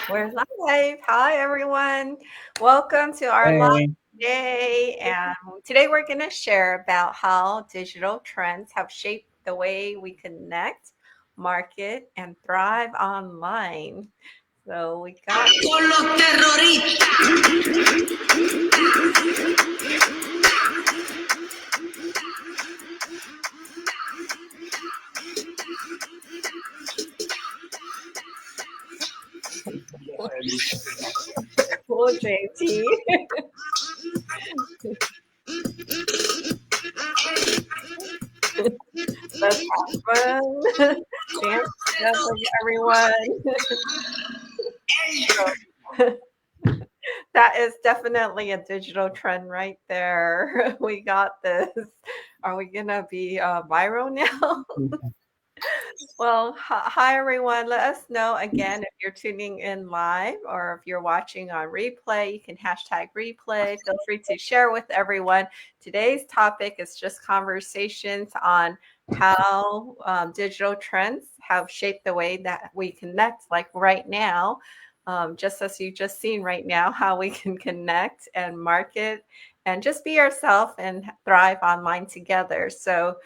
We're live. Hi, everyone. Welcome to our live Hey, day. And today we're going to share about how digital trends have shaped the way we connect, market, and thrive online. So we got Con los terroristas. cool JT. Let's have fun. Dance together, everyone. That is definitely a digital trend right there. We got this. Are we gonna be viral now? Well, hi everyone. Let us know again if you're tuning in live or if you're watching on replay. You can hashtag replay. Feel free to share with everyone. Today's topic is just conversations on how digital trends have shaped the way that we connect, like right now. Just as you just seen right now, how we can connect and market and just be yourself and thrive online together. So,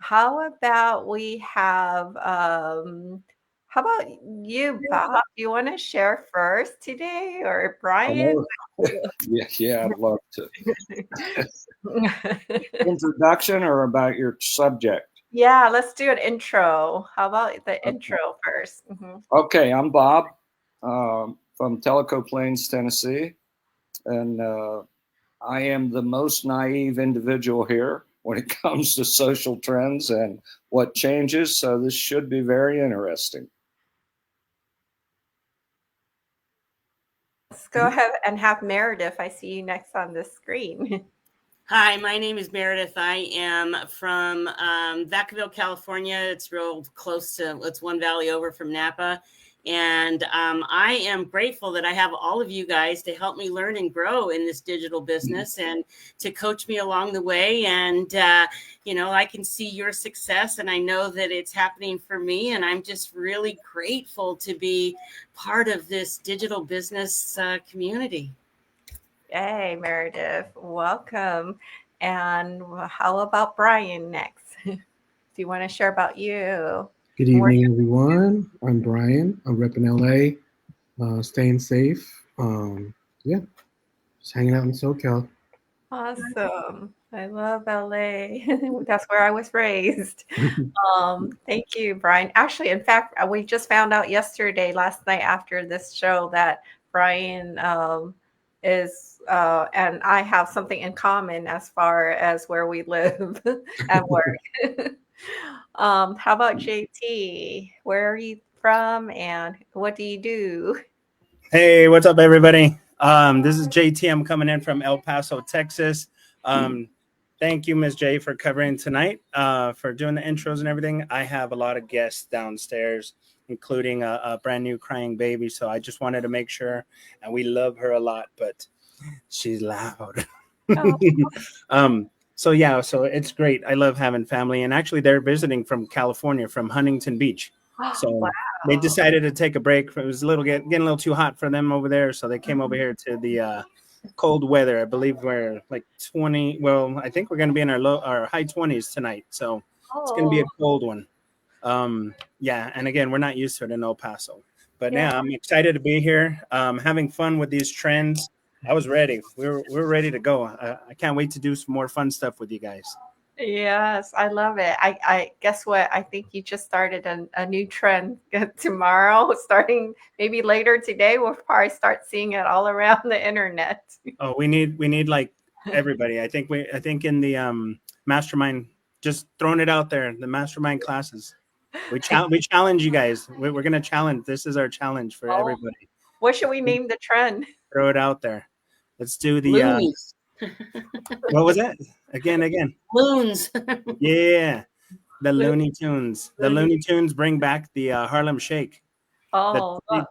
how about we have, how about you, Bob? You want to share first today or Brian? hello. Yeah, I'd love to. Introduction or about your subject? Yeah, let's do an intro. How about the intro first? Okay, I'm Bob from Tellico Plains, Tennessee, and I am the most naive individual here when it comes to social trends and what changes. So this should be very interesting. Let's go ahead and have Meredith. I see you next on the screen. Hi, my name is Meredith. I am from Vacaville, California. It's real close to, it's one valley over from Napa. And I am grateful that I have all of you guys to help me learn and grow in this digital business and to coach me along the way. And, I can see your success and I know that it's happening for me. And I'm just really grateful to be part of this digital business community. Hey, Meredith, welcome. And how about Brian next? Do you want to share about you? Good evening, everyone. I'm Brian. I'm repping LA, staying safe. Yeah, just hanging out in SoCal. Awesome. I love LA. That's where I was raised. Thank you, Brian. Actually, in fact, we just found out yesterday, last night after this show, that Brian is, and I have something in common as far as where we live and work. How about JT? Where are you from and what do you do? Hey, what's up, everybody? This is JT. I'm coming in from El Paso, Texas. Thank you, Ms. J, for covering tonight, for doing the intros and everything. I have a lot of guests downstairs, including a brand new crying baby. So I just wanted to make sure, and we love her a lot, but she's loud. Oh, So it's great. I love having family, and actually, they're visiting from California, from Huntington Beach. So they wow. decided to take a break. It was getting a little too hot for them over there, so they came over here to the cold weather. I believe we're like 20. Well, I think we're going to be in our high 20s tonight, so it's going to be Oh, a cold one. Yeah, and again, we're not used to it in El Paso, but yeah. now I'm excited to be here, having fun with these trends. I was ready. We're ready to go. I can't wait to do some more fun stuff with you guys. Yes, I love it. I guess what? I think you just started a new trend tomorrow, starting maybe later today. We'll probably start seeing it all around the internet. Oh, we need like everybody. I think in the mastermind, just throwing it out there, the mastermind classes. We challenge you guys. We're gonna challenge. This is our challenge for Oh, everybody. what should we name the trend? Throw it out there. Let's do the Loons. what was that? Again. Loons. Yeah. The Lu- Looney Tunes. The Looney. Looney Tunes bring back the Harlem Shake. The Oh, the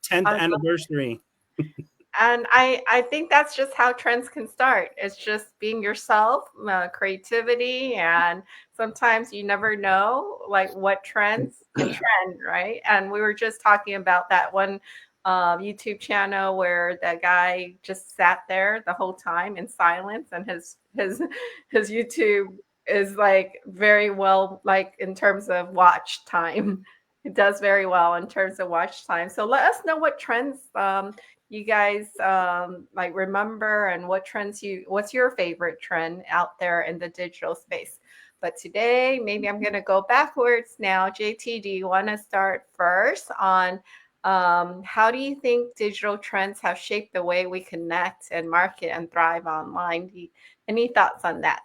10th I love, anniversary. and I think that's just how trends can start. It's just being yourself, creativity, and sometimes you never know like what trends can trend, right? And we were just talking about that one YouTube channel where the guy just sat there the whole time in silence, and his YouTube is like very well, like in terms of watch time. It does very well in terms of watch time. So let us know what trends you guys like remember, and what's your favorite trend out there in the digital space. But today, maybe I'm going to go backwards now. JT, do you want to start first on how do you think digital trends have shaped the way we connect and market and thrive online? Any thoughts on that?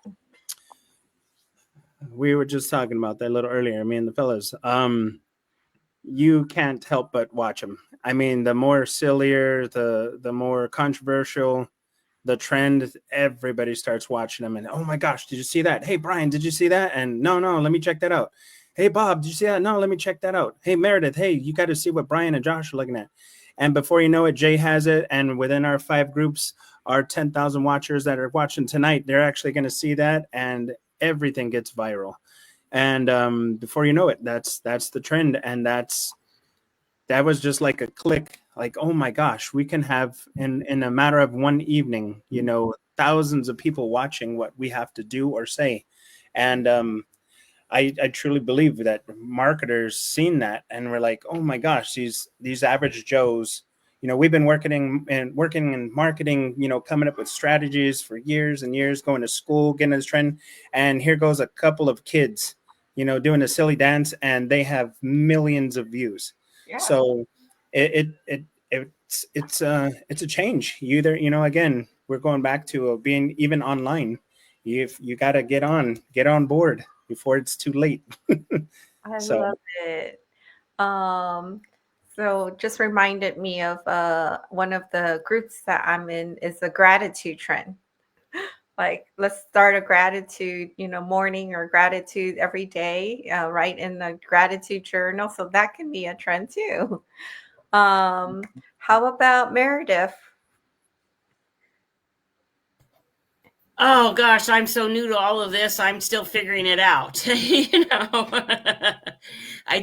We were just talking about that a little earlier, me and the fellas. You can't help but watch them. I mean, the more sillier, the more controversial the trend, everybody starts watching them. And oh my gosh, did you see that? Hey Brian, did you see that? And no, let me check that out. Hey Bob, did you see that? No, let me check that out. Hey Meredith, hey, you got to see what Brian and Josh are looking at. And before you know it, Jay has it. And within our 5 groups, our 10,000 watchers that are watching tonight, they're actually going to see that, and everything gets viral. And before you know it, that's the trend. And that was just like a click, like, oh my gosh, we can have in a matter of one evening, thousands of people watching what we have to do or say. And I truly believe that marketers seen that and we're like, oh my gosh, these average Joes, we've been working in marketing, coming up with strategies for years and years, going to school, getting this trend. And here goes a couple of kids, doing a silly dance, and they have millions of views. Yeah. So it's a change. You either, again, we're going back to being even online. You got to get on board before it's too late. I So love it. So just reminded me of one of the groups that I'm in is the gratitude trend. Like, let's start a gratitude, morning or gratitude every day, write in the gratitude journal. So that can be a trend too. How about Meredith? Oh gosh, I'm so new to all of this. I'm still figuring it out. I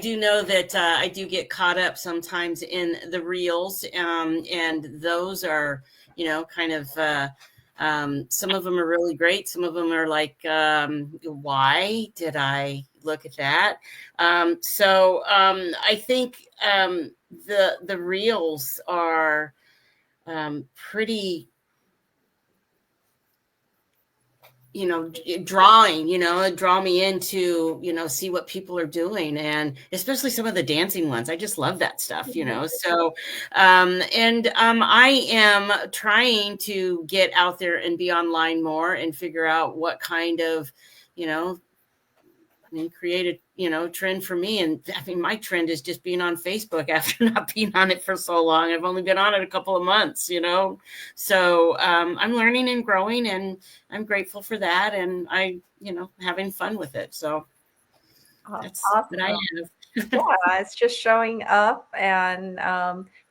do know that I do get caught up sometimes in the reels, and those are, kind of. Some of them are really great. Some of them are like, why did I look at that? I think the reels are pretty, draw me into, see what people are doing, and especially some of the dancing ones. I just love that stuff. So I am trying to get out there and be online more and figure out what kind of, create a, trend for me. And I mean, my trend is just being on Facebook after not being on it for so long. I've only been on it a couple of months, so I'm learning and growing, and I'm grateful for that. And having fun with it. So that's awesome. what I have. Yeah, it's just showing up, and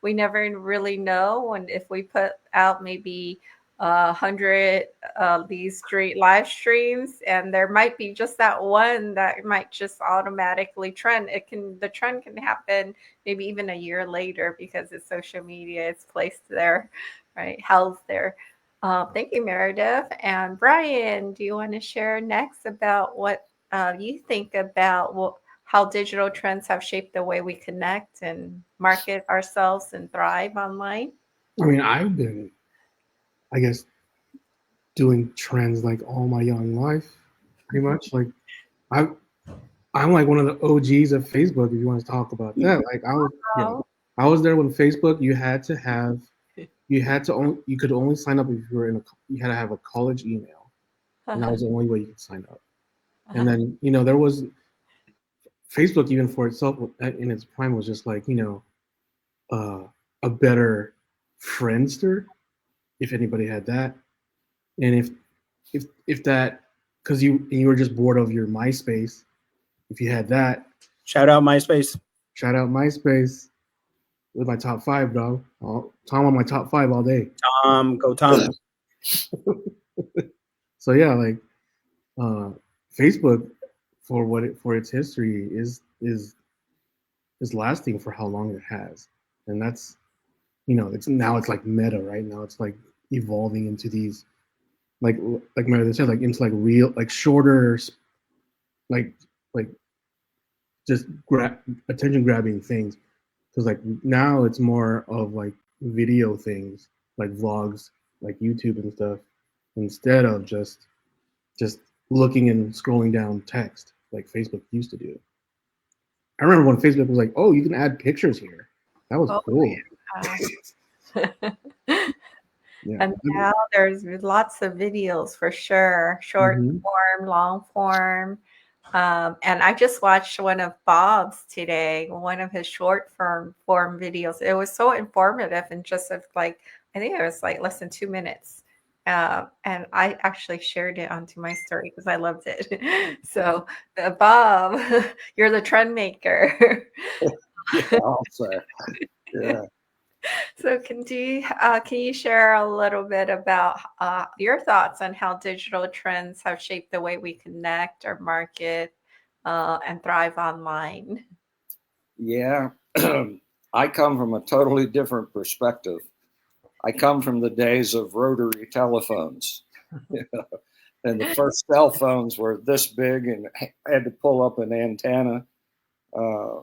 we never really know when if we put out maybe 100 these live streams, and there might be just that one that might just automatically trend. The trend can happen maybe even a year later because it's social media, it's placed there, right? Held there. Thank you, Meredith. And Brian, do you want to share next about what you think about how digital trends have shaped the way we connect and market ourselves and thrive online? I mean, I've been, I guess, doing trends like all my young life, pretty much. Like, I'm like one of the OGs of Facebook. If you want to talk about that, like I was there when Facebook. You could only sign up if you were you had to have a college email, and that was the only way you could sign up. And then there was Facebook, even for itself in its prime, was just like a better Friendster, if anybody had that. And if that, because you were just bored of your MySpace, if you had that. Shout out MySpace With my top 5, dog. Tom on my top 5 all day. Go Tom. So yeah, like Facebook, for its history is lasting for how long it has, and that's it's now it's like meta, right? Now it's like evolving into these like Meredith said, like into like real like shorter like like just attention grabbing things. Because like now it's more of like video things, like vlogs, like YouTube and stuff, instead of just looking and scrolling down text like Facebook used to do. I remember when Facebook was like, "Oh, you can add pictures here." That was Oh, cool. yeah. Yeah. And now there's lots of videos for sure, short Mm-hmm. form, long form. And I just watched one of Bob's today, one of his short form videos. It was so informative and just of like, I think it was like less than 2 minutes. And I actually shared it onto my story because I loved it. So, Bob, you're the trend maker. Yeah, I'll say. Yeah. So can you share a little bit about your thoughts on how digital trends have shaped the way we connect or market and thrive online? Yeah. I come from a totally different perspective. I come from the days of rotary telephones. And the first cell phones were this big and had to pull up an antenna. Uh,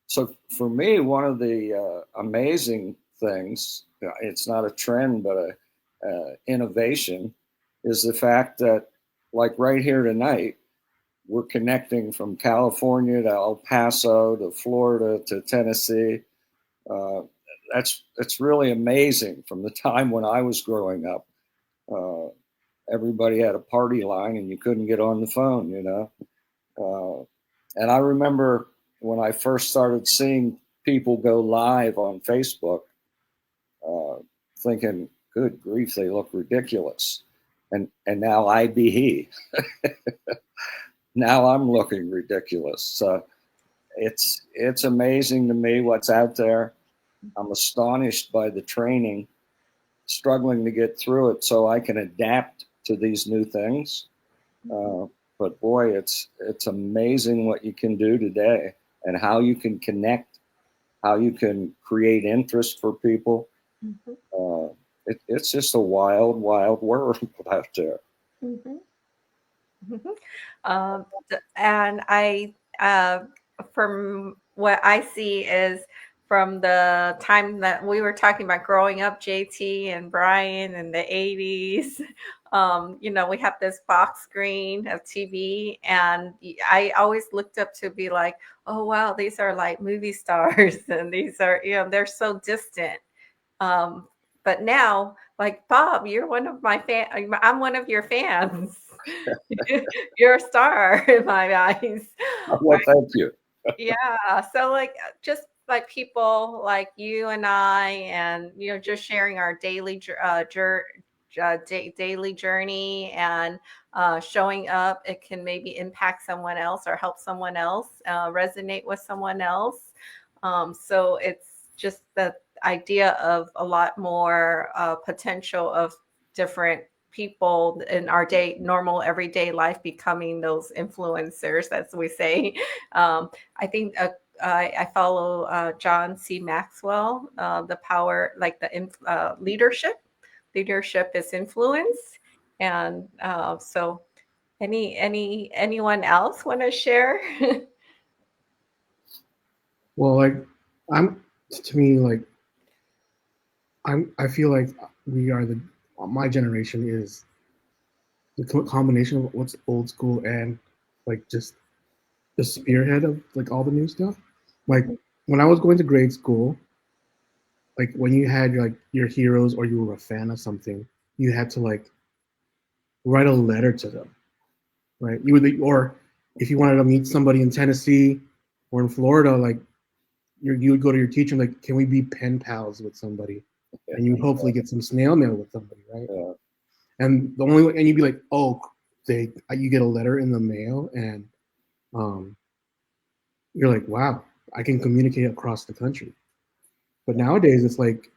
so for me, one of the amazing things, it's not a trend, but a innovation, is the fact that, like right here tonight, we're connecting from California to El Paso to Florida to Tennessee. Uh, that's really amazing. From the time when I was growing up, uh, everybody had a party line, and you couldn't get on the phone. And I remember when I first started seeing people go live on Facebook, uh, thinking, "Good grief, they look ridiculous." And now I be he. Now I'm looking ridiculous. So it's amazing to me what's out there. I'm astonished by the training, struggling to get through it so I can adapt to these new things. But boy, it's amazing what you can do today and how you can connect, how you can create interest for people. Mhm, It's just a wild, wild world out there. mhm, mhm. And from what I see is from the time that we were talking about growing up, JT and Brian in the 80s, we have this box screen of TV, and I always looked up to be like, oh, wow, these are like movie stars, and these are, they're so distant. Um, but now, like Bob, you're one of my I'm one of your fans. You're a star in my eyes. Well, thank you. Yeah. So like just like people like you and I, and just sharing our daily journey and showing up, it can maybe impact someone else or help someone else, resonate with someone else. So it's just the idea of a lot more potential of different people in our normal everyday life becoming those influencers, as we say. I think I follow John C. Maxwell, the power, like leadership. Leadership is influence, and so anyone else want to share? Well, like I'm to me like I feel like we are my generation is the combination of what's old school and like just the spearhead of like all the new stuff. Like when I was going to grade school, like when you had like your heroes or you were a fan of something, you had to like write a letter to them, right? Or if you wanted to meet somebody in Tennessee or in Florida, like you would go to your teacher and like, can we be pen pals with somebody? And you would hopefully get some snail mail with somebody, right? Yeah. And the only way, and you'd be like, oh, you get a letter in the mail, and um, you're like, wow, I can communicate across the country. But nowadays, it's like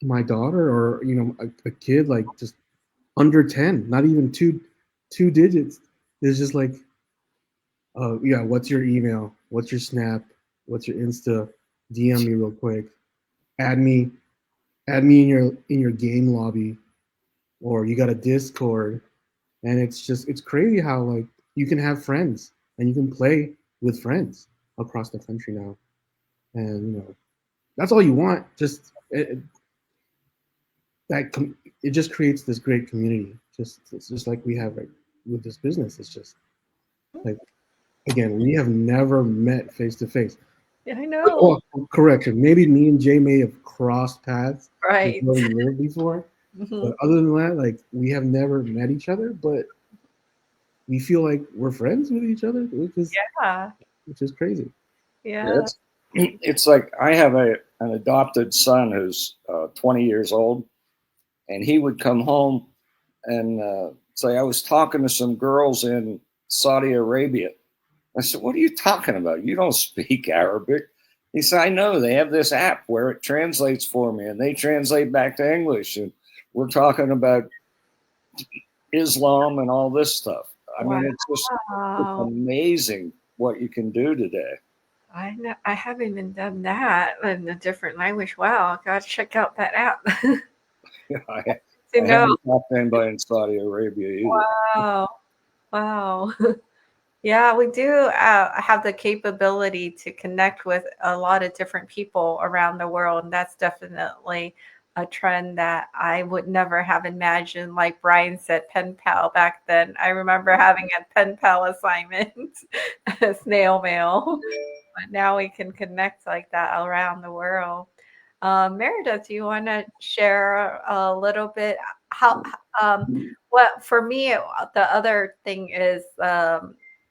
my daughter or a kid like just under 10, not even two digits, is just like, yeah, what's your email? What's your Snap? What's your Insta? DM me real quick. add me in your game lobby, or you got a Discord, and it's crazy how like you can have friends and you can play with friends across the country now, and that's all you want. Just it just creates this great community. It's just like we have, like, with this business. It's just like, again, we have never met face to face. Yeah, I know. Oh, correction. Maybe me and Jay may have crossed paths Right. where we lived before, but other than that, like, we have never met each other. But we feel like we're friends with each other, Yeah. which is crazy. Yeah. It's like I have an adopted son who's 20 years old, and he would come home and say, I was talking to some girls in Saudi Arabia. I said, what are you talking about? You don't speak Arabic. He said, I know. They have this app where it translates for me, and they translate back to English. And we're talking about Islam and all this stuff. I mean, it's amazing what you can do today. I know. I haven't even done that in a different language. Wow, I gotta check out that app. I To know. haven't talked to anybody in Saudi Arabia either. Wow. Wow. Yeah, we do have the capability to connect with a lot of different people around the world. And that's definitely a trend that I would never have imagined. Like Brian said, pen pal back then. I remember having a pen pal assignment, snail mail. But now we can connect like that around the world. Meredith, do you want to share a little bit how what for me the other thing is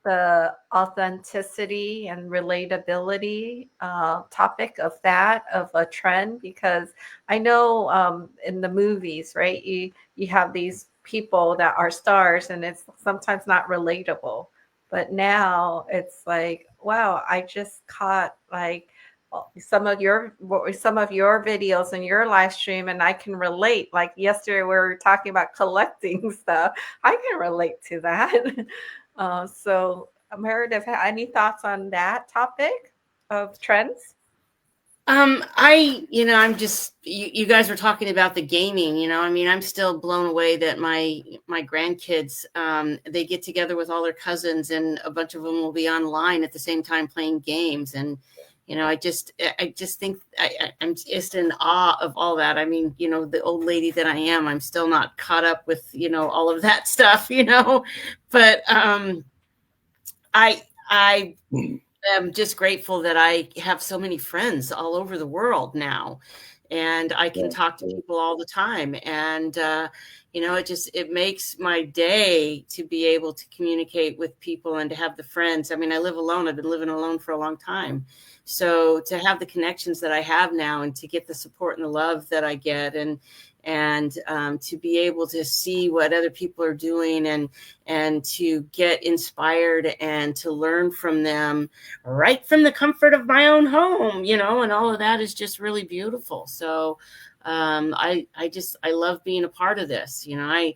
the authenticity and relatability topic of that of a trend, because I know in the movies, right, you have these people that are stars and it's sometimes not relatable, but now it's like, wow, I just caught like some of your videos and your live stream, and I can relate. Like yesterday we were talking about collecting stuff. I can relate to that. So Meredith, any thoughts on that topic of trends? I'm just, you guys were talking about the gaming, I mean, I'm still blown away that my grandkids, they get together with all their cousins and a bunch of them will be online at the same time playing games. And, I just think I'm just in awe of all that. I mean, the old lady that I am, I'm still not caught up with, all of that stuff, but, I am just grateful that I have so many friends all over the world now, and I can talk to people all the time. And, it makes my day to be able to communicate with people and to have the friends. I mean, I live alone. I've been living alone for a long time. So to have the connections that I have now and to get the support and the love that I get, and to be able to see what other people are doing and to get inspired and to learn from them right from the comfort of my own home, and all of that is just really beautiful. So I love being a part of this. I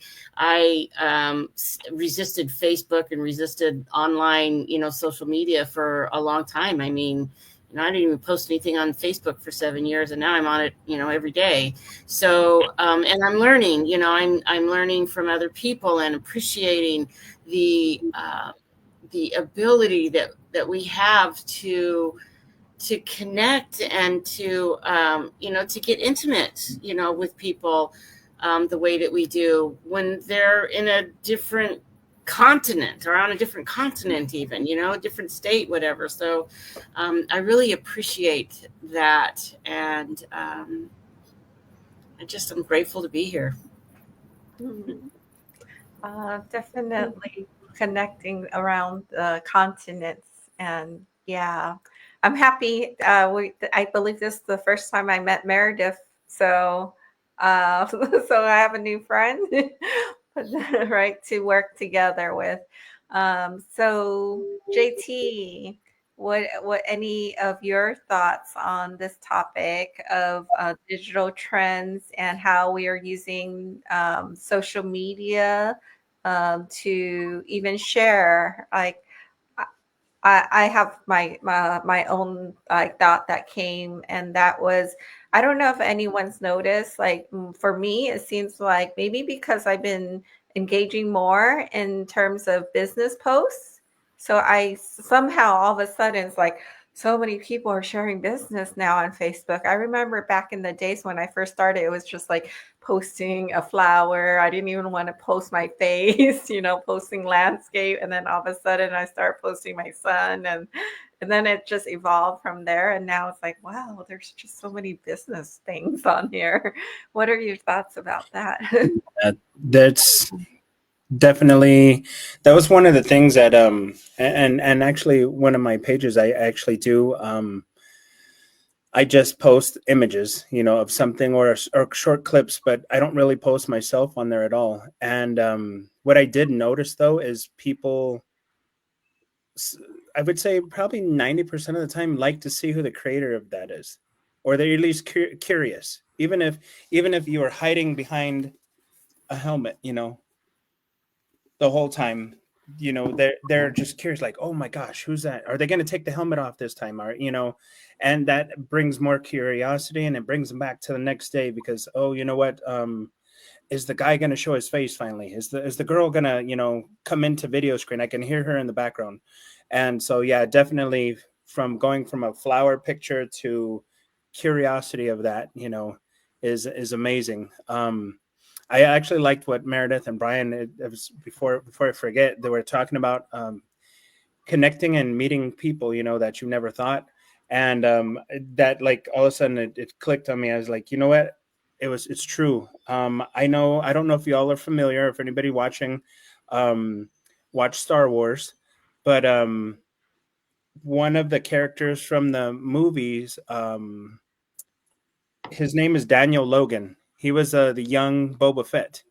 resisted Facebook and resisted online, social media for a long time. I mean, I didn't even post anything on Facebook for 7 years, and now I'm on it, every day. So, and I'm learning, I'm learning from other people and appreciating the ability that we have to connect and to to get intimate, with people, the way that we do when they're in a different continent or on a different continent, even, a different state, whatever. So I really appreciate that. And I'm grateful to be here. Definitely connecting around continents. And yeah, I'm happy. I believe this is the first time I met Meredith. So, so I have a new friend, right, to work together with. So JT, what any of your thoughts on this topic of digital trends and how we are using social media to even share, like I have my own like thought that came, and that was, I don't know if anyone's noticed. Like for me, it seems like maybe because I've been engaging more in terms of business posts, so I somehow all of a sudden it's like so many people are sharing business now on Facebook. I remember back in the days when I first started, it was just like posting a flower. I didn't even want to post my face, posting landscape. And then all of a sudden I start posting my son, and then it just evolved from there. And now it's like, wow, there's just so many business things on here. What are your thoughts about that? That's definitely, that was one of the things that and actually one of my pages I actually do, I just post images, of something, or short clips, but I don't really post myself on there at all. And what I did notice though is people, I would say probably 90% of the time, like to see who the creator of that is, or they're at least curious, even if you are hiding behind a helmet, the whole time, they're just curious, like, oh my gosh, who's that? Are they going to take the helmet off this time? Or, and that brings more curiosity, and it brings them back to the next day because, oh, you know what? Is the guy going to show his face finally? Is the girl going to, come into video screen? I can hear her in the background. And so, yeah, definitely from going from a flower picture to curiosity of that, is amazing. I actually liked what Meredith and Brian, it was before I forget, they were talking about connecting and meeting people, that you never thought. And that, like, all of a sudden it clicked on me. I was like, you know what? It's true. I don't know if y'all are familiar, if anybody watching watch Star Wars, but one of the characters from the movies, his name is Daniel Logan. He was the young Boba Fett.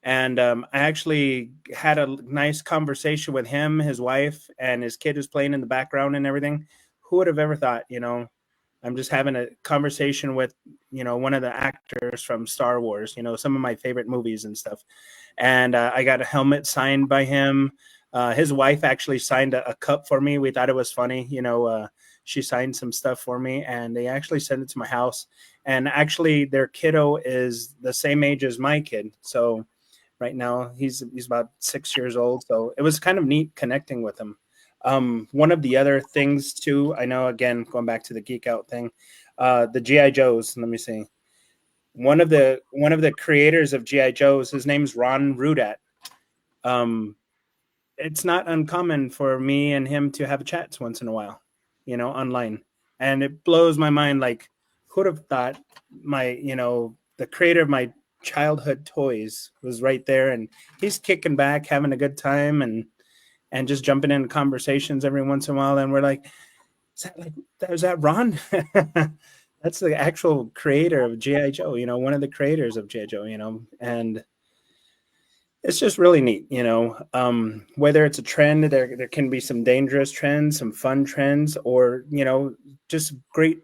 And I actually had a nice conversation with him, his wife, and his kid who's playing in the background and everything. Who would have ever thought, I'm just having a conversation with, one of the actors from Star Wars, some of my favorite movies and stuff. And I got a helmet signed by him. His wife actually signed a cup for me. We thought it was funny. She signed some stuff for me, and they actually sent it to my house. And actually, their kiddo is the same age as my kid. So right now he's about 6 years old. So it was kind of neat connecting with him. One of the other things too, I know, again, going back to the geek out thing, the GI Joes. Let me see. One of the creators of GI Joes, his name's Ron Rudat. It's not uncommon for me and him to have chats once in a while, online, and it blows my mind. Like, who'd have thought the creator of my childhood toys was right there, and he's kicking back, having a good time, and just jumping into conversations every once in a while. And we're like, is that Ron? That's the actual creator of GI Joe, one of the creators of GI Joe, and it's just really neat, whether it's a trend, there can be some dangerous trends, some fun trends, or, just great,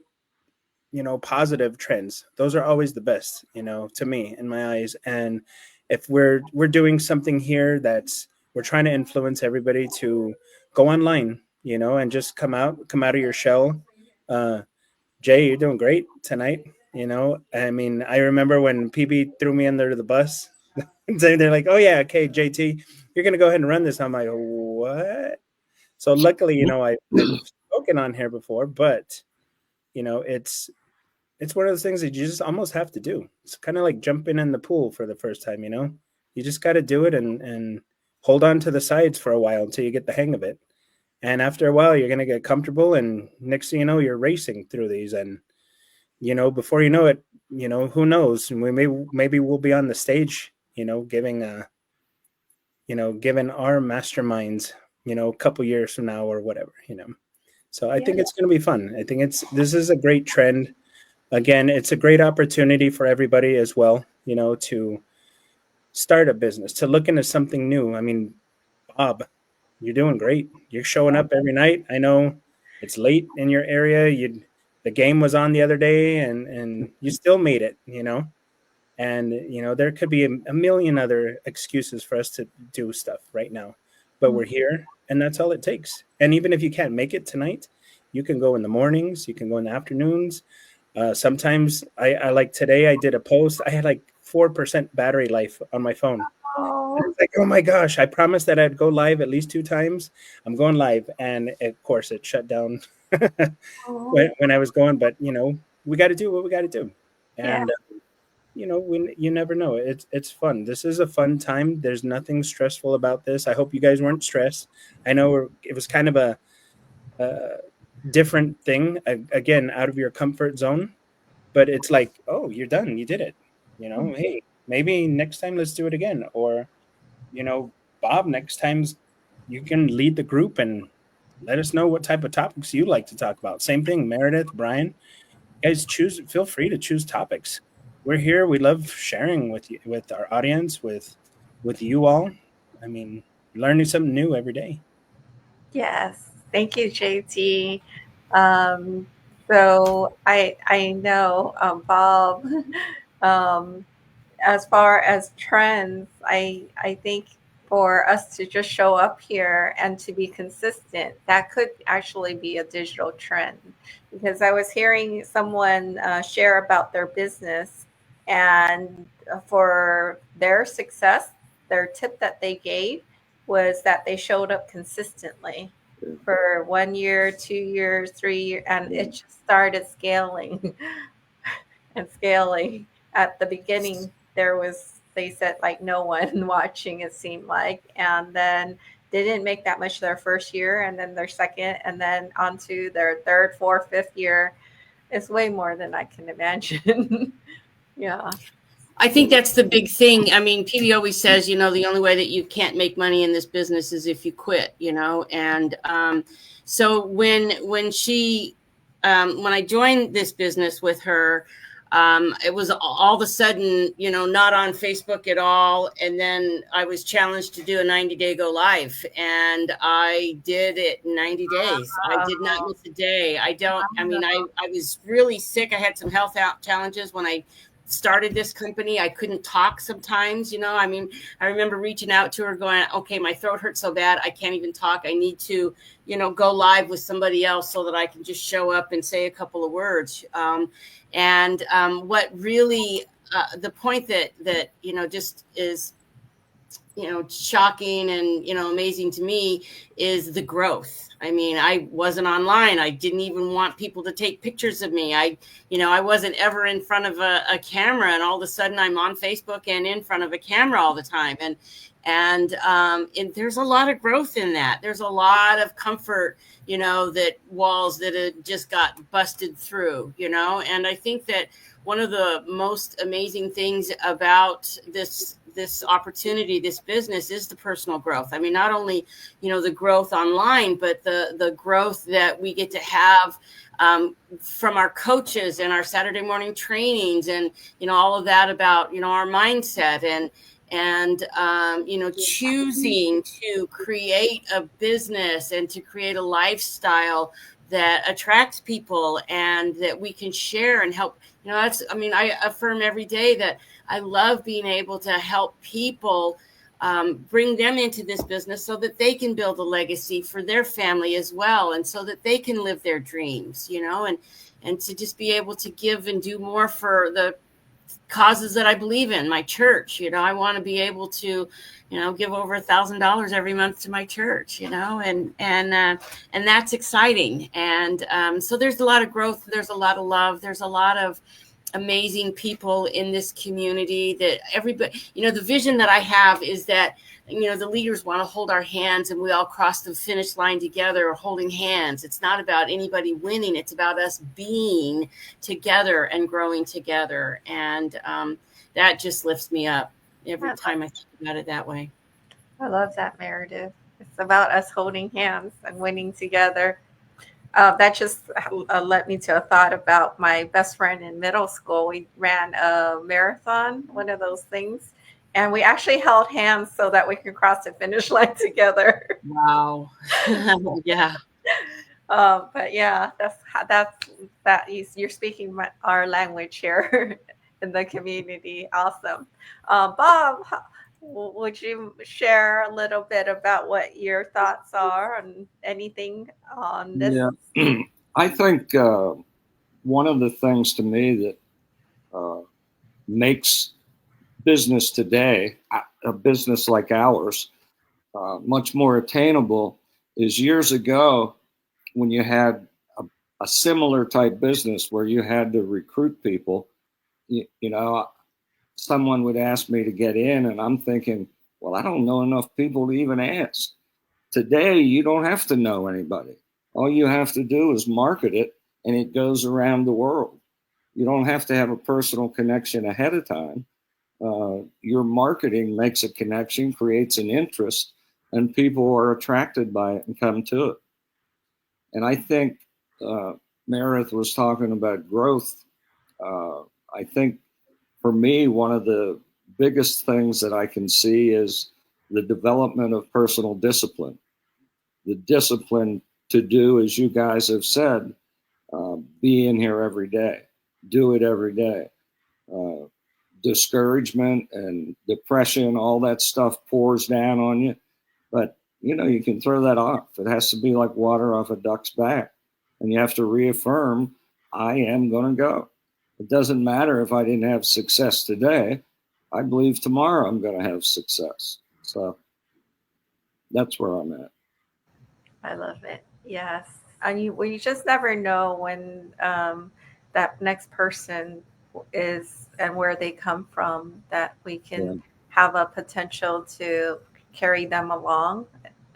positive trends. Those are always the best, to me, in my eyes. And if we're doing something here we're trying to influence everybody to go online, and just come out of your shell. Jay, you're doing great tonight. I mean, I remember when PB threw me under the bus. They're like, "Oh yeah, okay, JT, you're gonna go ahead and run this." I'm like, "What?" So luckily, I've spoken on here before, but it's one of those things that you just almost have to do. It's kind of like jumping in the pool for the first time. You just got to do it and hold on to the sides for a while until you get the hang of it. And after a while, you're gonna get comfortable, and next thing you know, you're racing through these, and before you know it, who knows? Maybe we'll be on the stage, giving giving our masterminds, a couple years from now or whatever. So I think it's going to be fun. I think this is a great trend. Again, it's a great opportunity for everybody as well, to start a business, to look into something new. I mean, Bob, you're doing great. You're showing up every night. I know it's late in your area. The game was on the other day, and you still made it, And, there could be a million other excuses for us to do stuff right now, but we're here, and that's all it takes. And even if you can't make it tonight, you can go in the mornings, you can go in the afternoons. Sometimes I like today I did a post. I had like 4% battery life on my phone. Oh, It's like, oh my gosh, I promised that I'd go live at least 2 times. I'm going live. And of course, it shut down oh, when I was going. But, we got to do what we got to do. yeah. And, you never know. It's fun. This is a fun time. There's nothing stressful about this. I hope you guys weren't stressed. I know it was kind of a different thing, again, out of your comfort zone. But it's like, oh, you're done. You did it. Hey, maybe next time let's do it again. Or, you know, Bob, next times you can lead the group and let us know what type of topics you like to talk about. Same thing, Meredith, Brian, guys, feel free to choose topics. We're here. We love sharing with you, with our audience, with you all. I mean, learning something new every day. Yes. Thank you, JT. Um, so I know Bob. Um, as far as trends, I think for us to just show up here and to be consistent, that could actually be a digital trend. Because I was hearing someone share about their business, and for their success, their tip that they gave was that they showed up consistently for 1 year, 2 years, 3 years, and it just started scaling and scaling. At the beginning, there was, they said, like no one watching, it seemed like, and then they didn't make that much their first year, and then their second, and then onto their third, fourth, fifth year. It's way more than I can imagine. Yeah. I think that's the big thing. I mean, PV always says, the only way that you can't make money in this business is if you quit, and so when when I joined this business with her, it was all of a sudden, not on Facebook at all. And then I was challenged to do a 90-day go live, and I did it in 90 days. I did not miss a day. I was really sick. I had some health challenges when I started this company. I couldn't talk sometimes, I remember reaching out to her going, okay, my throat hurts so bad, I can't even talk. I need to, go live with somebody else so that I can just show up and say a couple of words. What really, the point that, just is, shocking and, amazing to me is the growth. I mean, I wasn't online. I didn't even want people to take pictures of me. I wasn't ever in front of a camera, and all of a sudden I'm on Facebook and in front of a camera all the time. And there's a lot of growth in that. There's a lot of comfort, that walls that had just got busted through, and I think that one of the most amazing things about this opportunity, this business, is the personal growth. I mean, not only, the growth online, but the growth that we get to have from our coaches and our Saturday morning trainings, and, all of that about, our mindset and choosing to create a business and to create a lifestyle that attracts people and that we can share and help. I affirm every day that I love being able to help people, bring them into this business so that they can build a legacy for their family as well, and so that they can live their dreams, and to just be able to give and do more for the causes that I believe in, my church. I want to be able to, give over $1,000 every month to my church, and that's exciting. And so there's a lot of growth. There's a lot of love. There's a lot of amazing people in this community that everybody, the vision that I have is that, the leaders want to hold our hands and we all cross the finish line together, holding hands. It's not about anybody winning. It's about us being together and growing together. And that just lifts me up every time I think about it that way. I love that, Meredith. It's about us holding hands and winning together. That just led me to a thought about my best friend in middle school. We ran a marathon, one of those things, and we actually held hands so that we could cross the finish line together. Wow. Yeah. But yeah, you're speaking our language here in the community. Awesome. Bob, Would you share a little bit about what your thoughts are on anything on this? Yeah. I think one of the things to me that makes business today, a business like ours, much more attainable is years ago when you had a similar type business where you had to recruit people. You know, someone would ask me to get in, and I'm thinking, well, I don't know enough people to even ask. Today, you don't have to know anybody. All you have to do is market it, and it goes around the world. You don't have to have a personal connection ahead of time. Your marketing makes a connection, creates an interest, and people are attracted by it and come to it. And I think uh, Meredith was talking about growth. I think for me, one of the biggest things that I can see is the development of personal discipline, the discipline to do, as you guys have said, be in here every day, do it every day. Uh, Discouragement and depression, all that stuff pours down on you. But, you can throw that off. It has to be like water off a duck's back. And you have to reaffirm, I am going to go. It doesn't matter if I didn't have success today. I believe tomorrow I'm going to have success. So that's where I'm at. I love it. Yes. And you just never know when that next person is and where they come from, that we Yeah. can have a potential to carry them along,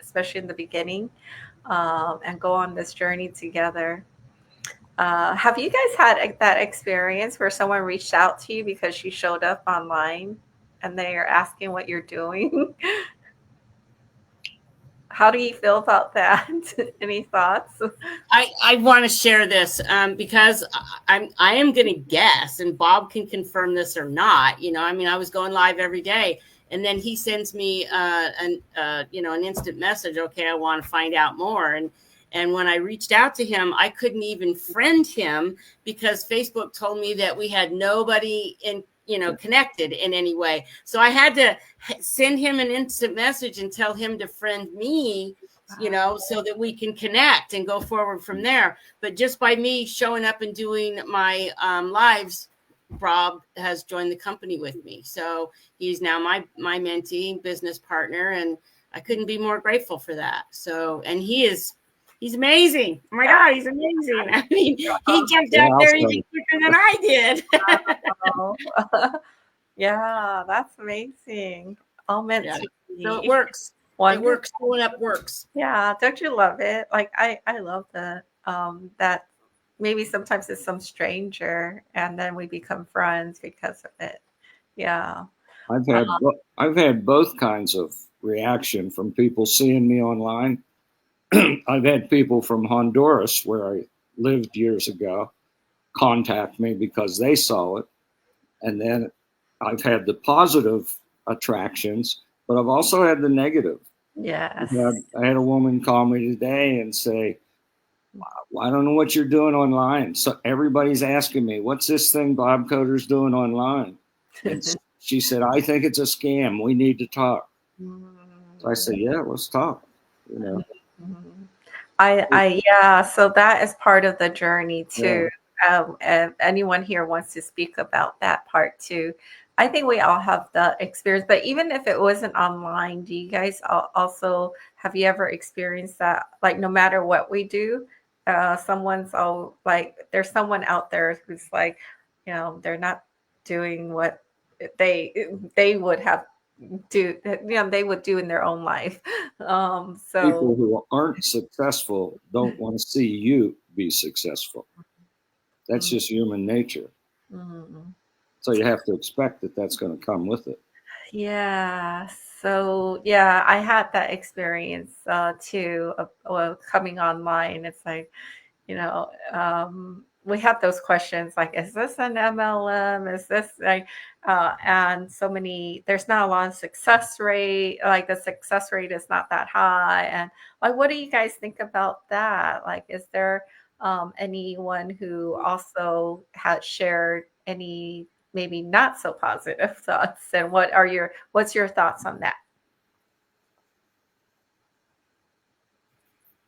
especially in the beginning, and go on this journey together. Have you guys had that experience where someone reached out to you because you showed up online and they are asking what you're doing? How do you feel about that? Any thoughts? I want to share this because I am going to guess, and Bob can confirm this or not. I mean, I was going live every day, and then he sends me an instant message. Okay, I want to find out more. And when I reached out to him, I couldn't even friend him because Facebook told me that we had nobody connected in any way. So I had to send him an instant message and tell him to friend me, so that we can connect and go forward from there. But just by me showing up and doing my lives, Rob has joined the company with me. So he's now my mentee, business partner, and I couldn't be more grateful for that. So, and he's amazing. Oh my God, he's amazing. I mean, he jumped out there even quicker than I did. Oh. Yeah, that's amazing. All meant Yeah. to be. So it works. Wonderful. It works. Showing up works. Yeah, don't you love it? Like I love that maybe sometimes it's some stranger and then we become friends because of it. Yeah. I've had both kinds of reaction from people seeing me online. I've had people from Honduras, where I lived years ago, contact me because they saw it. And then I've had the positive attractions, but I've also had the negative. Yes. I had a woman call me today and say, well, I don't know what you're doing online. So everybody's asking me, what's this thing Bob Coder's doing online? And she said, I think it's a scam. We need to talk. So I said, yeah, let's talk. Mhm. Yeah, so that is part of the journey too. And anyone here wants to speak about that part too. I think we all have the experience, but even if it wasn't online, do you guys also have you ever experienced that? Like, no matter what we do, someone's all like, there's someone out there who's like, they're not doing what they would have they would do in their own life. People So who aren't successful don't want to see you be successful. That's mm, just human nature. mm. So you have to expect that that's going to come with it. Yeah. So yeah, I had that experience too of coming online. It's like, we have those questions like, is this an MLM? Is this like, and so many, there's not a lot of success rate. Like the success rate is not that high. And like, what do you guys think about that? Like, is there anyone who also had shared any maybe not so positive thoughts. And what's your thoughts on that?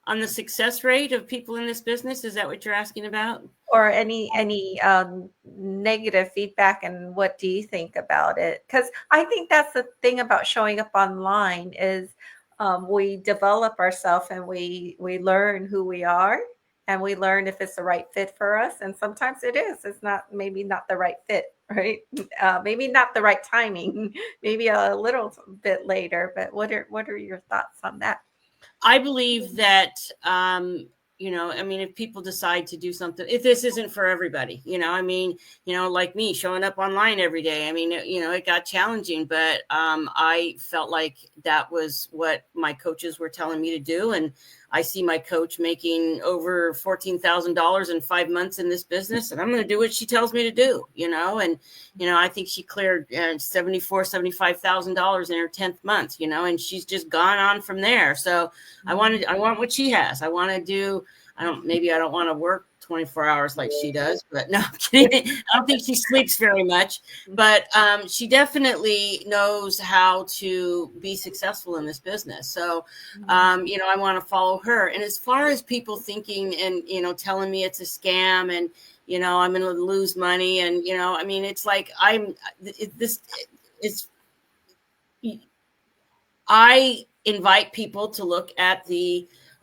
On the success rate of people in this business, is that what you're asking about? Or any negative feedback, and what do you think about it? Because I think that's the thing about showing up online is we develop ourselves, and we learn who we are, and we learn if it's the right fit for us. And sometimes it is. It's not, maybe not the right fit, right? Maybe not the right timing. Maybe a little bit later. But what are your thoughts on that? I believe that, I mean, if people decide to do something, if this isn't for everybody, I mean, like me showing up online every day, I mean, it got challenging, but I felt like that was what my coaches were telling me to do. And I see my coach making over $14,000 in 5 months in this business, and I'm going to do what she tells me to do, and, I think she cleared $75,000 in her 10th month, and she's just gone on from there. So I want what she has. I don't want to work 24 hours like she does, but no, I'm kidding. I don't think she sleeps very much, but she definitely knows how to be successful in this business. So, I want to follow her. And as far as people thinking and, telling me it's a scam and, I'm going to lose money. And, I mean, it's like, I invite people to look at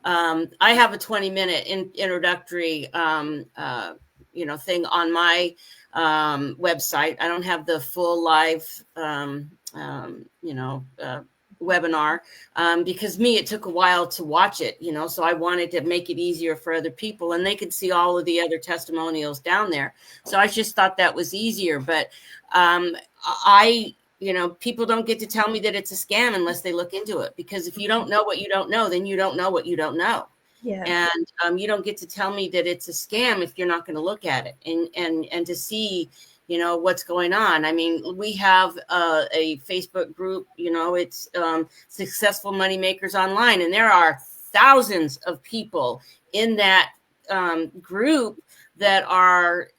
I have a 20-minute introductory, thing on my website. I don't have the full live, webinar because it took a while to watch it, so I wanted to make it easier for other people, and they could see all of the other testimonials down there. So I just thought that was easier. But people don't get to tell me that it's a scam unless they look into it, because if you don't know what you don't know, then you don't know what you don't know. Yeah. And you don't get to tell me that it's a scam if you're not going to look at it and to see, what's going on. I mean, we have a Facebook group, it's Successful Moneymakers Online, and there are thousands of people in that group that are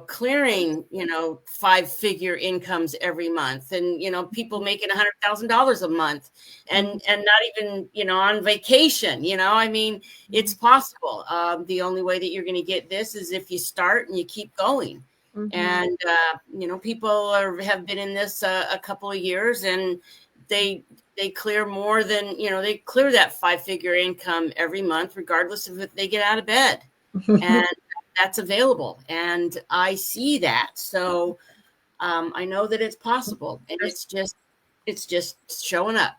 clearing, 5-figure incomes every month, and, people making $100,000 a month and not even, on vacation, I mean, it's possible. The only way that you're going to get this is if you start and you keep going. And, people have been in this a couple of years, and they clear more than, they clear that 5-figure income every month, regardless of if they get out of bed. And that's available. And I see that. So I know that it's possible. And it's just showing up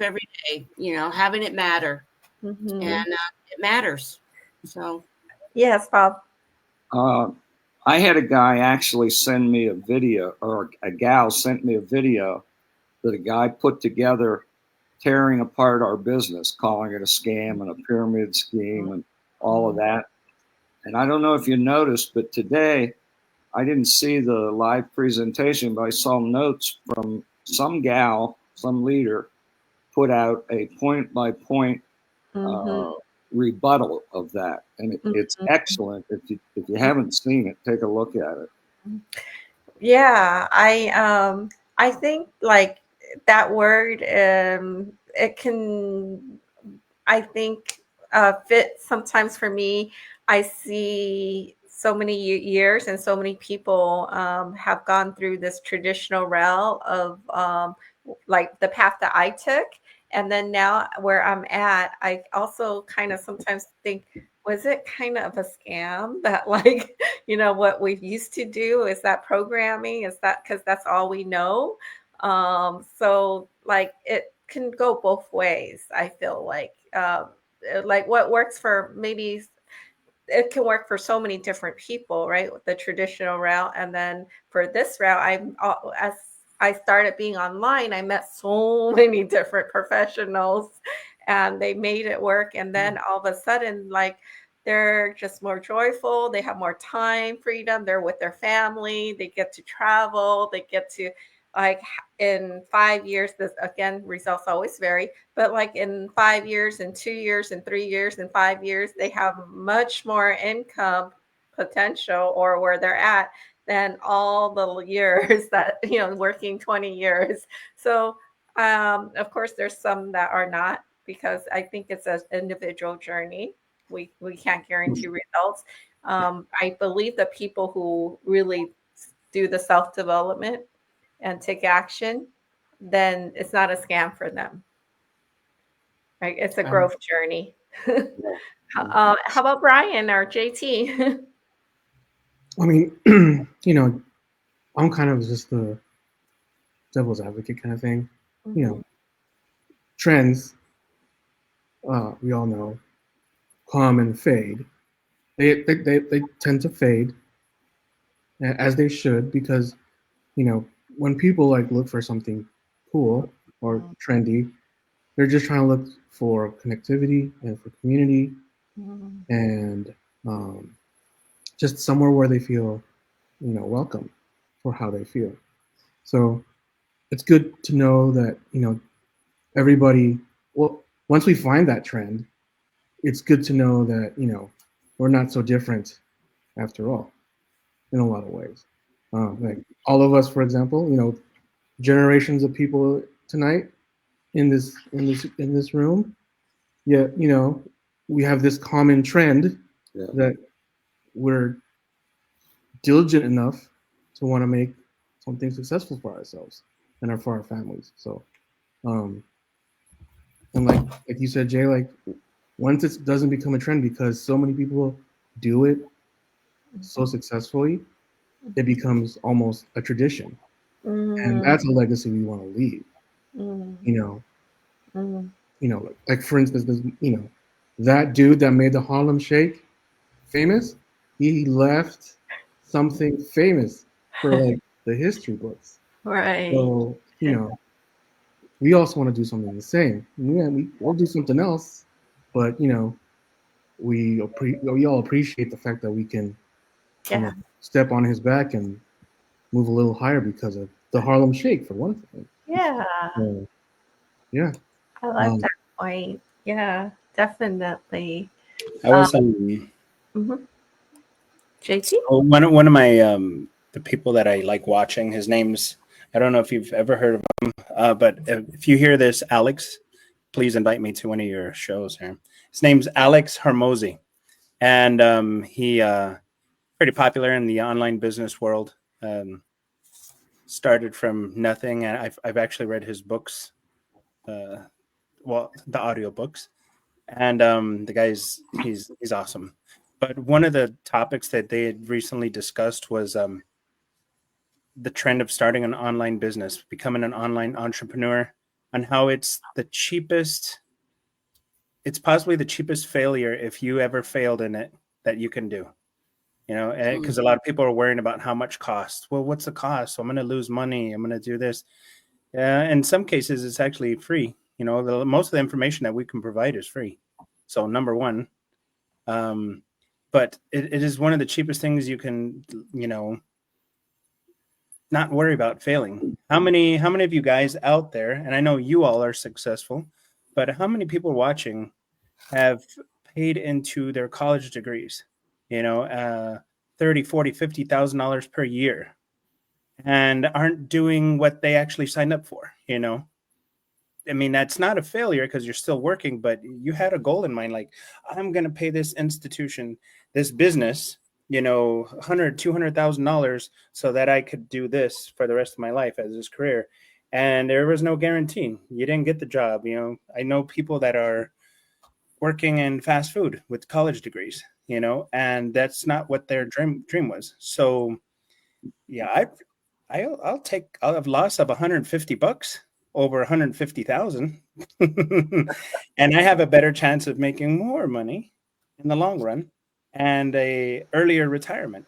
every day, having it matter. And it matters. So. Yes, Bob. I had a guy actually send me a video, or a gal sent me a video that a guy put together tearing apart our business, calling it a scam and a pyramid scheme and all of that. And I don't know if you noticed, but today I didn't see the live presentation, but I saw notes from some gal, some leader, put out a point-by-point rebuttal of that. And it's excellent. If you haven't seen it, take a look at it. Yeah, I think like that word, it can, I think, fit sometimes for me. I see so many years and so many people have gone through this traditional route of like the path that I took. And then now where I'm at, I also kind of sometimes think, was it kind of a scam that like, what we used to do? Is that programming? Is that because that's all we know? So like it can go both ways. I feel like what works for maybe it can work for so many different people, right? With the traditional route. And then for this route, as I started being online, I met so many different professionals and they made it work. And then all of a sudden, like, they're just more joyful. They have more time freedom. They're with their family. They get to travel. They get to, like, in 5 years, this again, results always vary, but like in 5 years, in 2 years, in 3 years, in 5 years, they have much more income potential or where they're at than all the years that, working 20 years. So, of course, there's some that are not, because I think it's an individual journey. We can't guarantee results. I believe the people who really do the self-development and take action, then it's not a scam for them. Right? It's a growth journey. How about Brian or JT? I mean, I'm kind of just the devil's advocate kind of thing. Trends, we all know, come and fade. They tend to fade, as they should, because when people like look for something cool or trendy, they're just trying to look for connectivity and for community and just somewhere where they feel welcome for how they feel. So it's good to know that everybody, well, once we find that trend, it's good to know that we're not so different after all, in a lot of ways. Like all of us, for example, generations of people tonight in this room, yet we have this common trend that we're diligent enough to want to make something successful for ourselves and for our families. So, and like you said, Jay, like once it doesn't become a trend because so many people do it so successfully, it becomes almost a tradition, and that's a legacy we want to leave. Like for instance, that dude that made the Harlem Shake famous, he left something famous for like the history books. Right. So we also want to do something the same. We'll do something else, but we all appreciate the fact that we can step on his back and move a little higher because of the Harlem Shake, for one thing. Yeah. So, yeah. I like that point. Yeah, definitely. I was JT? one of my the people that I like watching. His name's, I don't know if you've ever heard of him, but if you hear this, Alex, please invite me to one of your shows here. His name's Alex Hormozi, and he pretty popular in the online business world. Started from nothing, and I've actually read his books, well, the audio books, and the guy's he's awesome. But one of the topics that they had recently discussed was the trend of starting an online business, becoming an online entrepreneur, and how it's the cheapest. It's possibly the cheapest failure, if you ever failed in it, that you can do. Because a lot of people are worrying about how much cost. Well, what's the cost? So I'm going to lose money. I'm going to do this. In some cases, it's actually free. Most of the information that we can provide is free. So number one, but it is one of the cheapest things you can, not worry about failing. How many of you guys out there, and I know you all are successful, but how many people watching have paid into their college degrees, 30, 40, $50,000 per year, and aren't doing what they actually signed up for? I mean, that's not a failure because you're still working, but you had a goal in mind. Like, I'm going to pay this institution, this business, $100,000, $200,000 so that I could do this for the rest of my life as this career. And there was no guarantee. You didn't get the job. I know people that are working in fast food with college degrees, and that's not what their dream was. So yeah, I'll take a loss of $150 over 150,000 and I have a better chance of making more money in the long run and a earlier retirement,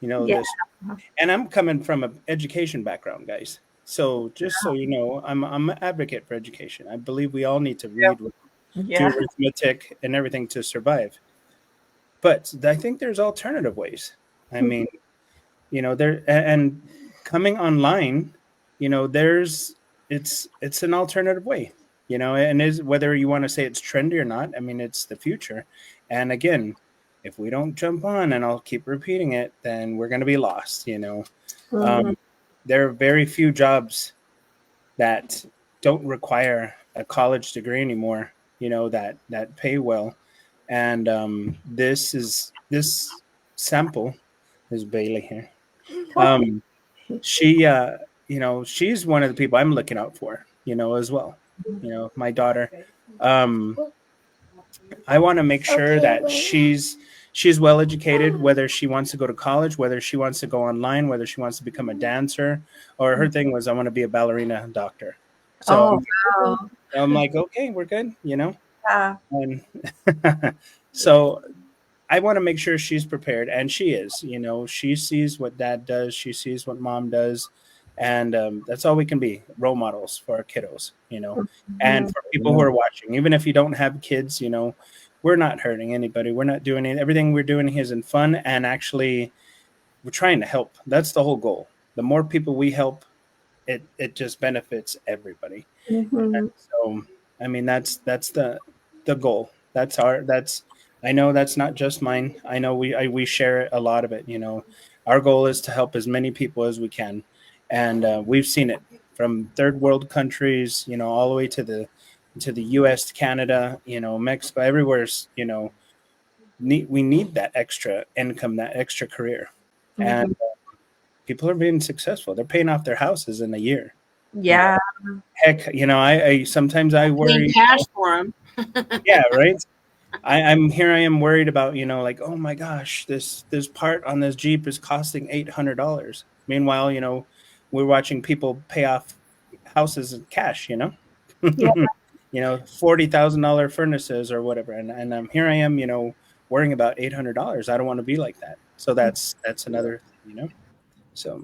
this. And I'm coming from an education background, guys. So just so you know, I'm an advocate for education. I believe we all need to read, do arithmetic and everything to survive. But I think there's alternative ways. I mean, there, and coming online, it's an alternative way, and is whether you want to say it's trendy or not. I mean, it's the future. And again, if we don't jump on and I'll keep repeating it, then we're going to be lost, you know. Mhm. There are very few jobs that don't require a college degree anymore, you know, that pay well. And this sample is Bailey here. Um, she, you know, she's one of the people I'm looking out for, you know, as well. You know, my daughter. Um, I want to make sure that she's well educated, whether she wants to go to college, whether she wants to go online, whether she wants to become a dancer, or her thing was I want to be a ballerina doctor. So Oh, wow. I'm like, okay, we're good, you know. Yeah. And so I want to make sure she's prepared, and she is. You know, she sees what dad does, she sees what mom does, and that's all we can be, role models for our kiddos. You know, and Mhm. for people who are watching, even if you don't have kids, you know, we're not hurting anybody. We're not doing anything. Everything we're doing here is in fun, and actually, we're trying to help. That's the whole goal. The more people we help, it just benefits everybody. And Mhm. so, I mean, that's the goal. That's I know that's not just mine. I know we share a lot of it. You know, our goal is to help as many people as we can, and we've seen it from third world countries, you know, all the way to the U.S., Canada, you know, Mexico, everywhere's, you know, we need that extra income, that extra career, and Mhm. people are being successful. They're paying off their houses in a year. You know, Yeah. heck, you know, I sometimes I Clean worry. cash for them. Yeah, right. I'm here. I am worried about, you know, like, oh my gosh, this part on this Jeep is costing $800. Meanwhile, you know, we're watching people pay off houses in cash. You know, Yeah. you know, $40,000 furnaces or whatever, and here I am, you know, worrying about $800. I don't want to be like that. So that's another thing, you know. So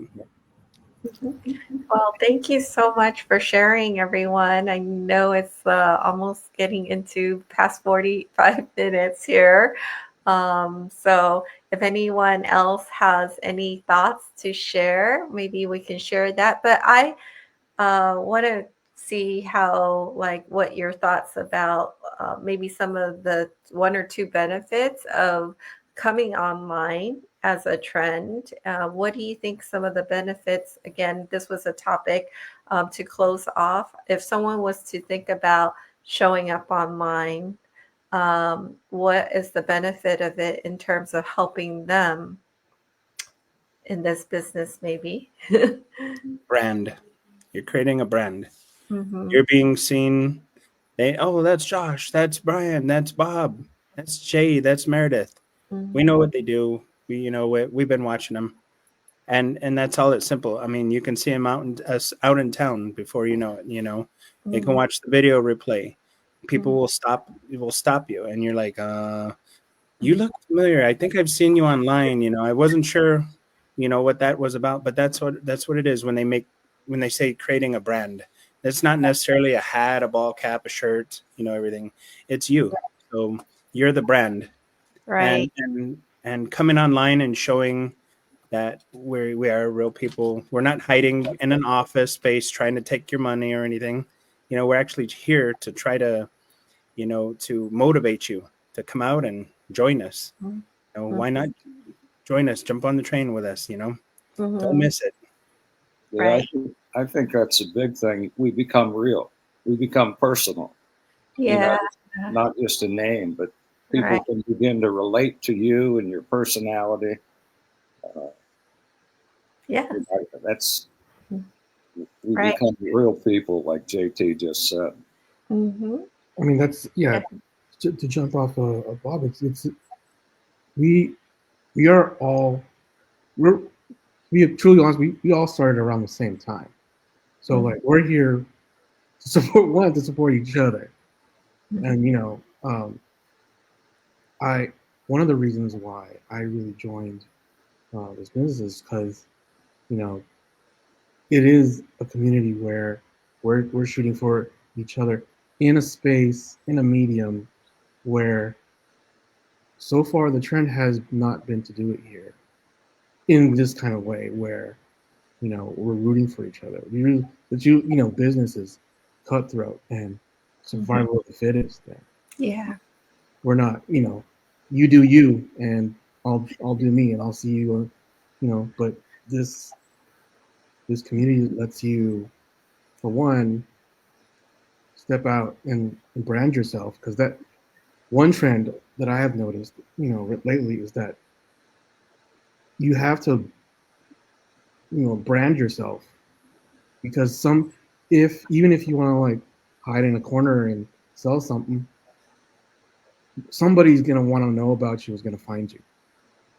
Well, thank you so much for sharing, everyone. I know it's almost getting into past 45 minutes here. So if anyone else has any thoughts to share, maybe we can share that. But I want to see how, like, what your thoughts about maybe some of the one or two benefits of coming online as a trend. What do you think some of the benefits? Again, this was a topic to close off. If someone was to think about showing up online, what is the benefit of it in terms of helping them in this business, maybe? brand, you're creating a brand. Hmm. You're being seen. Oh, that's Josh, that's Brian, that's Bob, that's Jay, that's Meredith. We know what they do. We've been watching them, and that's all. It's simple. I mean, you can see them out in town before you know it. You know, you can Hmm. watch the video replay. People Hmm. will stop you, and you're like, you look familiar. I think I've seen you online. You know, I wasn't sure, you know, what that was about, but that's what it is when they say creating a brand. It's not necessarily a hat, a ball cap, a shirt, you know, everything. It's you. So you're the brand, Right. and coming online and showing that we are real people. We're not hiding in an office space trying to take your money or anything. You know, we're actually here to try to, you know, to motivate you to come out and join us. You know, why not join us? Jump on the train with us. You know, don't Mm-hmm. miss it. Yeah, Right. I think that's a big thing. We become real. We become personal. You know, Yeah. not just a name, but people Right. can begin to relate to you and your personality. Uh, Yeah. that's we Right. become real people, like JT just said. Mm-hmm. I mean, that's Yeah. yeah. To jump off of Bob, it's we we are all we're we are truly honest. We all started around the same time, so Mm-hmm. like we're here to support to support each other, and I one of the reasons why I really joined this business is because you know it is a community where we're shooting for each other in a space in a medium where so far the trend has not been to do it here in this kind of way where we're rooting for each other. Business is cutthroat and Mm-hmm. survival of the fittest. There, Yeah. we're not. you do you, and I'll do me, and I'll see you, or But this community lets you, for one, step out and brand yourself, because that one trend that I have noticed, lately, is that you have to, brand yourself, because if even if you want to like hide in a corner and sell something, somebody's gonna want to know about you, is gonna find you.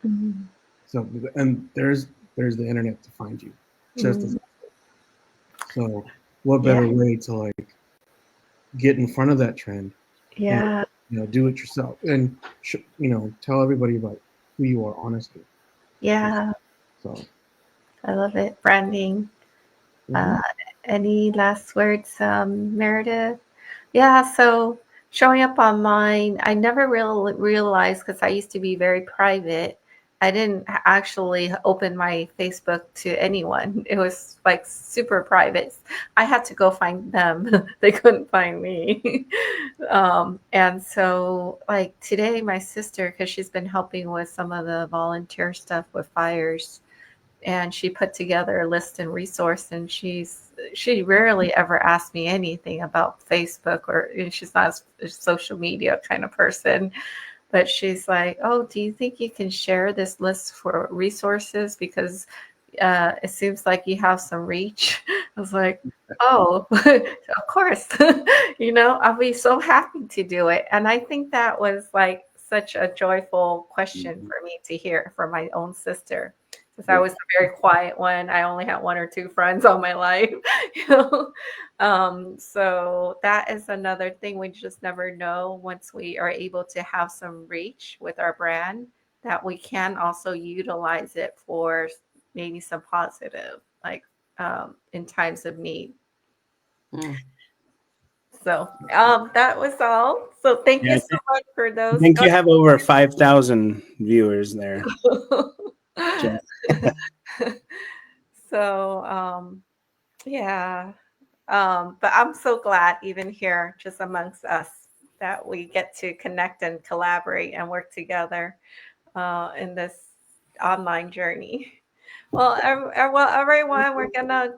Mhm. So, and there's the internet to find you, just as so. What better Yeah. way to like get in front of that trend and Yeah. do it yourself, and tell everybody about who you are, honestly. Yeah. So, I love it. Branding. mhm. Uh, any last words, Meredith? Yeah, so showing up online, I never really realized, because I used to be very private. I didn't actually open my Facebook to anyone. It was like super private. I had to go find them. They couldn't find me. And so, like today, my sister, because she's been helping with some of the volunteer stuff with fires, and she put together a list and resource, and she rarely ever asks me anything about Facebook, or she's not a social media kind of person, but she's like, oh, do you think you can share this list for resources, because it seems like you have some reach. I was like, oh, of course. I'll be so happy to do it. And I think that was like such a joyful question for me to hear from my own sister, because I Yeah. was a very quiet one. I only had one or two friends all my life. you know. So that is another thing. We just never know, once we are able to have some reach with our brand, that we can also utilize it for maybe some positive, like in times of need. Mm. So that was all. So thank Yeah, you so much for I those. think you have over 5,000 viewers there, Jen. So yeah, but I'm so glad, even here, just amongst us, that we get to connect and collaborate and work together in this online journey. Well, everyone, we're gonna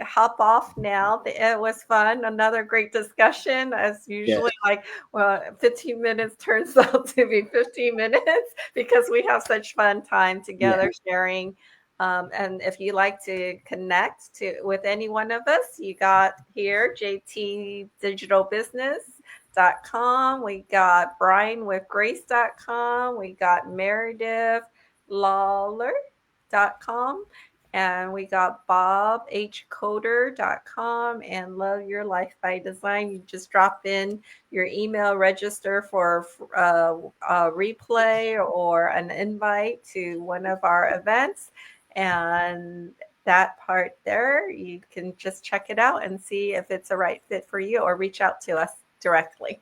hop off now. It was fun. Another great discussion, as Yeah. usually. Like, well, 15 minutes turns out to be 15 minutes because we have such fun time Yeah. together sharing. And if you like to connect with any one of us, you got here jtdigitalbusiness.com. We got Brian with grace.com. We got Meredith Lawler.com, and we got bobhcoder.com and Love Your Life by Design. You just drop in your email, register for a replay or an invite to one of our events, and that part there, you can just check it out and see if it's a right fit for you, or reach out to us directly.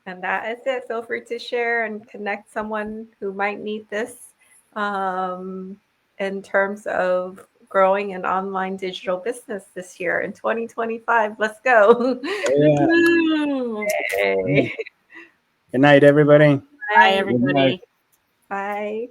And that is it. Feel free to share and connect someone who might need this, in terms of growing an online digital business this year in 2025. Let's go. Yeah. Woo. Yay. Good night, everybody. Bye, Bye. Good night. everybody. Bye.